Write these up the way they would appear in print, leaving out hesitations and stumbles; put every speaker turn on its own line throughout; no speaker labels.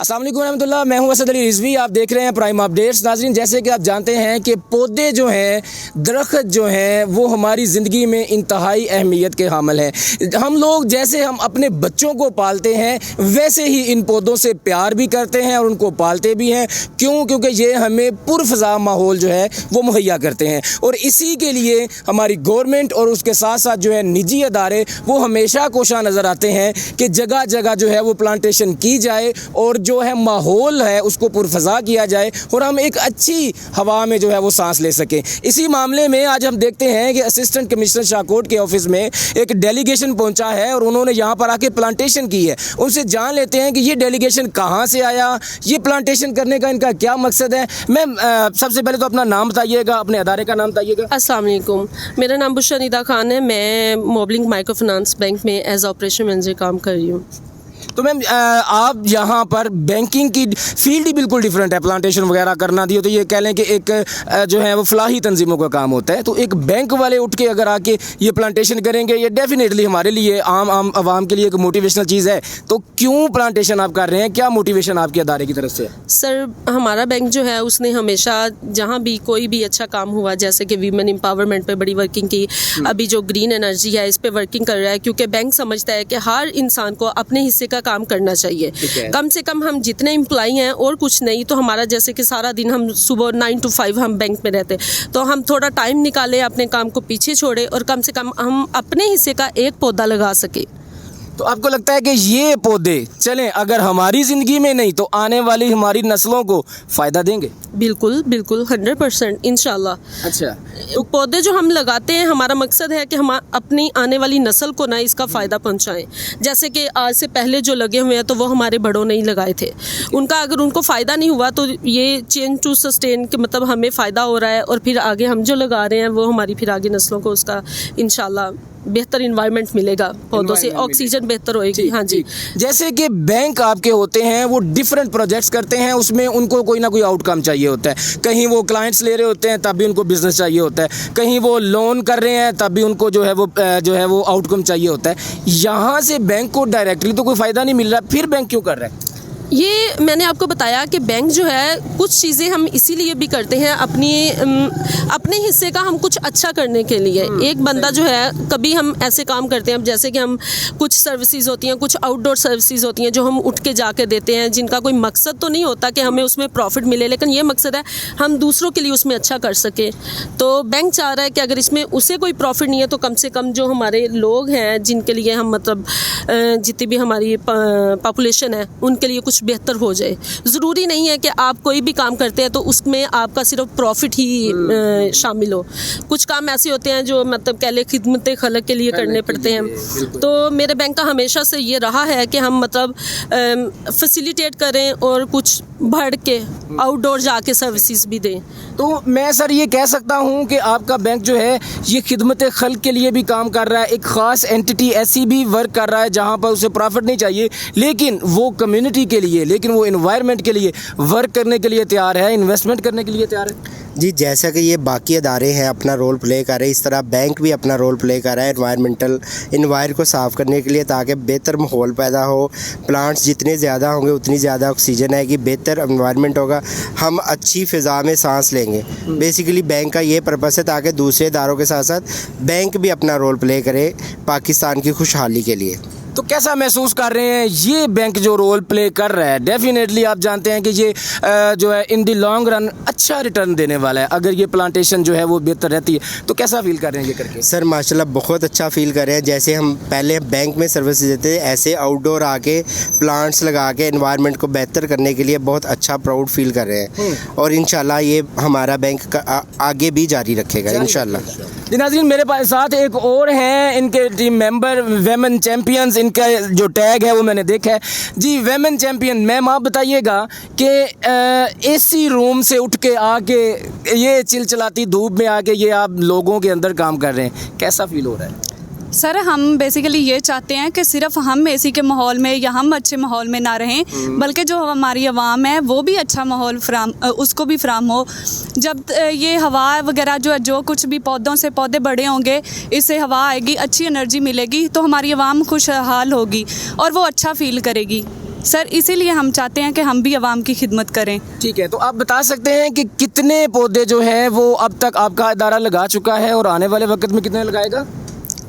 अस्सलाम वालेकुम रहमतुल्लाह, मैं हूं असद अली रिजवी। आप देख रहे हैं प्राइम अपडेट्स। नाज़रीन, जैसे कि आप जानते हैं कि पौधे जो हैं, दरख्त जो हैं, वो हमारी ज़िंदगी में इंतहाई अहमियत के हामिल हैं। हम लोग जैसे हम अपने बच्चों को पालते हैं, वैसे ही इन पौधों से प्यार भी करते हैं और उनको पालते भी हैं। क्यों? क्योंकि ये हमें पुरफ़ज़ा माहौल जो है वो मुहैया करते हैं, और इसी के लिए हमारी गवर्नमेंट और उसके साथ साथ जो है निजी अदारे वो हमेशा कोशा नज़र आते हैं कि जगह जगह जो है वो प्लांटेशन की जाए और जो है माहौल है उसको पुरफ़ज़ा किया जाए और हम एक अच्छी हवा में जो है वो सांस ले सकें। इसी मामले में आज हम देखते हैं कि असिस्टेंट कमिश्नर शाहकोट के ऑफिस में एक डेलीगेशन पहुंचा है और उन्होंने यहाँ पर आके प्लांटेशन की है। उनसे जान लेते हैं कि ये डेलीगेशन कहाँ से आया, ये प्लांटेशन करने का इनका क्या मकसद है। मैम, सबसे पहले तो अपना नाम बताइएगा, अपने अदारे का नाम बताइएगा।
अस्सलाम वालेकुम, मेरा नाम बुशरा निदा खान है। मैं मोबलिंग माइक्रो फाइनेंस बैंक में एज ऑपरेशन मैनेजर काम कर रही हूँ।
तो मैम, आप यहाँ पर बैंकिंग की फील्ड ही बिल्कुल डिफरेंट है। प्लांटेशन वगैरह करना दिए तो ये कह लें कि एक जो है वो फलाही तंजीमों का काम होता है। तो एक बैंक वाले उठ के अगर आके ये प्लांटेशन करेंगे, ये डेफिनेटली हमारे लिए आम आवाम के लिए एक मोटिवेशनल चीज़ है। तो क्यों प्लांटेशन आप कर रहे हैं, क्या मोटिवेशन आपके अदारे की तरफ से?
सर, हमारा बैंक जो है उसने हमेशा जहाँ भी कोई भी अच्छा काम हुआ, जैसे कि वीमेन एम्पावरमेंट पे बड़ी वर्किंग की, अभी जो ग्रीन एनर्जी है इस पे वर्किंग कर रहा है, क्योंकि बैंक समझता है कि हर इंसान को अपने हिस्से का काम करना चाहिए। कम से कम हम जितने एम्प्लॉई हैं और कुछ नहीं तो हमारा, जैसे कि सारा दिन हम सुबह 9 to 5 हम बैंक में रहते, तो हम थोड़ा टाइम निकाले, अपने काम को पीछे छोड़े और कम से कम हम अपने हिस्से का एक पौधा लगा सके।
तो आपको लगता है कि ये पौधे चलें, अगर हमारी ज़िंदगी में नहीं तो आने वाली हमारी नस्लों को फ़ायदा देंगे?
बिल्कुल बिल्कुल, 100% इंशाल्लाह।
अच्छा,
तो पौधे जो हम लगाते हैं, हमारा मकसद है कि हम अपनी आने वाली नस्ल को ना इसका फ़ायदा पहुंचाएं। जैसे कि आज से पहले जो लगे हुए हैं तो वो हमारे बड़ों ने ही लगाए थे, उनका अगर उनको फ़ायदा नहीं हुआ तो ये चेंज टू सस्टेन के मतलब हमें फ़ायदा हो रहा है, और फिर आगे हम जो लगा रहे हैं वो हमारी फिर आगे नस्लों को उसका इंशाल्लाह बेहतर इन्वायरमेंट मिलेगा, पौधों से ऑक्सीजन बेहतर होएगी। हाँ जी,
जैसे कि बैंक आपके होते हैं वो डिफरेंट प्रोजेक्ट्स करते हैं, उसमें उनको कोई ना कोई आउटकम चाहिए होता है। कहीं वो क्लाइंट्स ले रहे होते हैं तब भी उनको बिजनेस चाहिए होता है, कहीं वो लोन कर रहे हैं तब भी उनको जो है वो आउटकम चाहिए होता है। यहाँ से बैंक को डायरेक्टली तो कोई फ़ायदा नहीं मिल रहा, फिर बैंक क्यों कर रहा है?
ये मैंने आपको बताया कि बैंक जो है कुछ चीज़ें हम इसीलिए भी करते हैं अपने हिस्से का हम कुछ अच्छा करने के लिए। एक बंदा जो है, कभी हम ऐसे काम करते हैं, जैसे कि हम कुछ सर्विसेज होती हैं, कुछ आउटडोर सर्विसेज होती हैं जो हम उठ के जाके देते हैं, जिनका कोई मकसद तो नहीं होता कि हमें उसमें प्रॉफिट मिले, लेकिन ये मकसद है हम दूसरों के लिए उसमें अच्छा कर सकें। तो बैंक चाह रहा है कि अगर इसमें उसे कोई प्रॉफिट नहीं है तो कम से कम जो हमारे लोग हैं जिनके लिए हम मतलब जितनी भी हमारी पॉपुलेशन है उनके लिए कुछ बेहतर हो जाए। ज़रूरी नहीं है कि आप कोई भी काम करते हैं तो उसमें आपका सिर्फ प्रॉफिट ही शामिल हो। कुछ काम ऐसे होते हैं जो मतलब कह ले खिदमत खलक के लिए करने पड़ते हैं। तो मेरे बैंक का हमेशा से ये रहा है कि हम मतलब फैसिलिटेट करें और कुछ बढ़ के आउटडोर जाके सर्विसेज भी दें।
तो मैं सर ये कह सकता हूँ कि आपका बैंक जो है ये खिदमत खल्क के लिए भी काम कर रहा है, एक ख़ास एंटिटी ऐसी भी वर्क कर रहा है जहाँ पर उसे प्रॉफिट नहीं चाहिए, लेकिन वो कम्युनिटी के लिए, लेकिन वो इन्वायरमेंट के लिए वर्क करने के लिए तैयार है, इन्वेस्टमेंट करने के लिए तैयार है।
जी, जैसा कि ये बाकी अदारे हैं अपना रोल प्ले कर रहे हैं, इस तरह बैंक भी अपना रोल प्ले कर रहा है इन्वायरमेंट को साफ़ करने के लिए, ताकि बेहतर माहौल पैदा हो। प्लांट्स जितने ज़्यादा होंगे उतनी ज़्यादा ऑक्सीजन है कि बेहतर इन्वायरमेंट होगा, हम अच्छी फ़िज़ा में सांस लेंगे। बेसिकली बैंक का ये पर्पस है ताकि दूसरे इदारों के साथ साथ बैंक भी अपना रोल प्ले करे पाकिस्तान की खुशहाली के लिए।
तो कैसा महसूस कर रहे हैं ये बैंक जो रोल प्ले कर रहा है? डेफिनेटली आप जानते हैं कि ये जो है इन दी लॉन्ग रन अच्छा रिटर्न देने वाला है अगर ये प्लांटेशन जो है वो बेहतर रहती है। तो कैसा फील कर रहे हैं ये करके?
सर माशाल्लाह बहुत अच्छा फील कर रहे हैं। जैसे हम पहले बैंक में सर्विस देते थे, ऐसे आउटडोर आके प्लांट्स लगा के एनवायरनमेंट को बेहतर करने के लिए बहुत अच्छा प्राउड फील कर रहे हैं, और इंशाल्लाह ये हमारा बैंक का आगे भी जारी रखेगा इंशाल्लाह।
जी नाज़रीन, मेरे पास साथ एक और हैं, इनके टीम मेंबर वेमेन चैम्पियंस, इनका जो टैग है वो मैंने देखा है। जी वेमेन चैम्पियन, मैम आप बताइएगा कि एसी रूम से उठ के आके ये चिलचिलाती धूप में आके ये आप लोगों के अंदर काम कर रहे हैं, कैसा फील हो रहा है?
सर, हम बेसिकली ये चाहते हैं कि सिर्फ हम एसी के माहौल में या हम अच्छे माहौल में ना रहें, बल्कि जो हमारी आवाम है वो भी अच्छा माहौल उसको भी फराम हो। जब ये हवा वगैरह जो कुछ भी पौधों से पौधे बड़े होंगे, इससे हवा आएगी, अच्छी एनर्जी मिलेगी, तो हमारी आवाम खुशहाल होगी और वो अच्छा फील करेगी। सर इसीलिए हम चाहते हैं कि हम भी आवाम की खिदमत करें।
ठीक है, तो आप बता सकते हैं कि कितने पौधे जो हैं वो अब तक आपका इदारा लगा चुका है और आने वाले वक्त में कितने लगाएगा?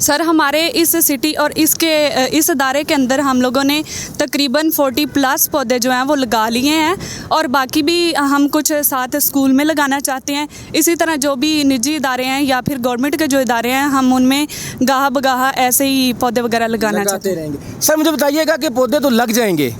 सर हमारे इस सिटी और इस अदारे के अंदर हम लोगों ने तकरीबन 40+ पौधे जो हैं वो लगा लिए हैं और बाकी भी हम कुछ साथ स्कूल में लगाना चाहते हैं। इसी तरह जो भी निजी इदारे हैं या फिर गवर्नमेंट के जो इदारे हैं हम उनमें गाहा बगाहा ऐसे ही पौधे वगैरह लगाना चाहते हैं।
सर मुझे बताइएगा कि पौधे तो लग जाएंगे,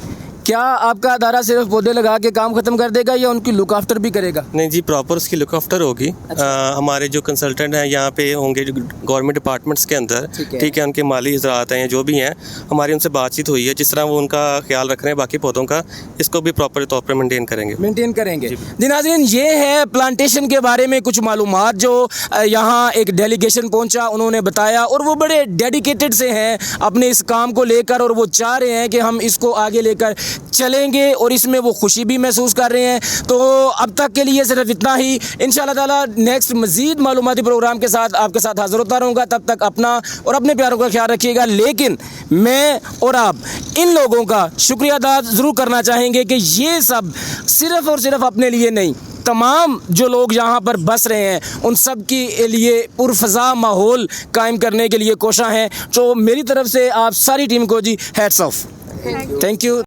क्या आपका अदारा सिर्फ पौधे लगा के काम खत्म कर देगा या उनकी लुक आफ्टर भी करेगा?
नहीं जी, प्रॉपर उसकी लुक आफ्टर होगी। हमारे जो कंसल्टेंट हैं यहाँ पे होंगे गवर्नमेंट डिपार्टमेंट्स के अंदर, ठीक है, उनके माली इजरात हैं जो भी हैं, हमारी उनसे बातचीत हुई है। जिस तरह वो उनका ख्याल रख रहे हैं बाकी पौधों का, इसको भी प्रॉपर तौर पर मेंटेन करेंगे।
जी नाज़रीन, ये है प्लांटेशन के बारे में कुछ मालूमात जो यहाँ एक डेलीगेशन पहुँचा, उन्होंने बताया और वो बड़े डेडिकेटेड से हैं अपने इस काम को लेकर और वो चाह रहे हैं कि हम इसको आगे लेकर चलेंगे और इसमें वो खुशी भी महसूस कर रहे हैं। तो अब तक के लिए सिर्फ इतना ही। इंशाअल्लाह ताला नेक्स्ट मज़ीद मालूमाती प्रोग्राम के साथ आपके साथ हाज़िर होता रहूँगा। तब तक अपना और अपने प्यारों का ख्याल रखिएगा। लेकिन मैं और आप इन लोगों का शुक्रिया अदा ज़रूर करना चाहेंगे कि ये सब सिर्फ़ और सिर्फ अपने लिए नहीं, तमाम जो लोग यहाँ पर बस रहे हैं उन सब के लिए पुरफ़ज़ा माहौल कायम करने के लिए कोशिश हैं। तो मेरी तरफ से आप सारी टीम को जी हैट्स ऑफ, थैंक यू।